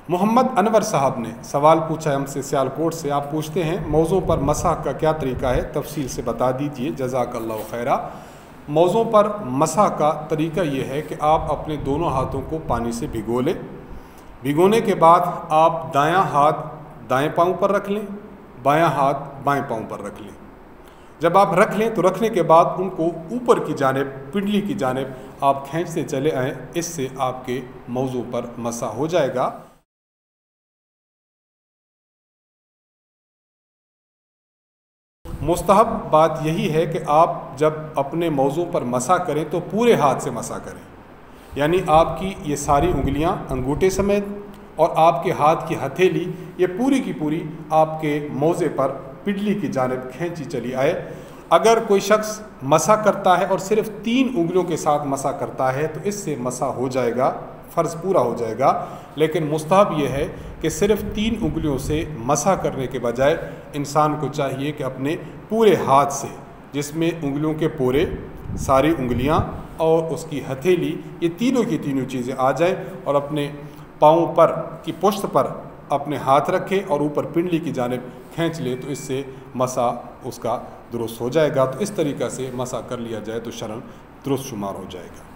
मोहम्मद अनवर साहब ने सवाल पूछा है हमसे सियालकोट से। आप पूछते हैं मौज़ों पर मसह का क्या तरीका है, तफसील से बता दीजिए, जज़ाकल्लाहु खैरा। मौज़ों पर मसह का तरीका ये है कि आप अपने दोनों हाथों को पानी से भिगो लें। भिगोने के बाद आप दायां हाथ दाएं पाँव पर रख लें, बायां हाथ बाएं पाँव पर रख लें। जब आप रख लें तो रखने के बाद उनको ऊपर की जानिब, पिंडली की जानिब आप खींचते चले आएँ। इससे आपके मौज़ों पर मसह हो जाएगा। मुस्तहब बात यही है कि आप जब अपने मौज़ों पर मसा करें तो पूरे हाथ से मसा करें, यानी आपकी ये सारी उंगलियां अंगूठे समेत और आपके हाथ की हथेली ये पूरी की पूरी आपके मौज़े पर पिडली की जानिब खींची चली आए। अगर कोई शख्स मसा करता है और सिर्फ 3 उंगलियों के साथ मसा करता है तो इससे मसा हो जाएगा, फ़र्ज़ पूरा हो जाएगा। लेकिन मुस्तहब यह है कि सिर्फ 3 उंगलियों से मसा करने के बजाय इंसान को चाहिए कि अपने पूरे हाथ से, जिसमें उंगलियों के पोरे, सारी उंगलियां और उसकी हथेली, ये तीनों की तीनों चीज़ें आ जाएं और अपने पाँव पर की पुश्त पर अपने हाथ रखें और ऊपर पिंडली की जानिब खींच ले, तो इससे मसा उसका दुरुस्त हो जाएगा। तो इस तरीक़ा से मसा कर लिया जाए तो शरन दुरुस्त शुमार हो जाएगा।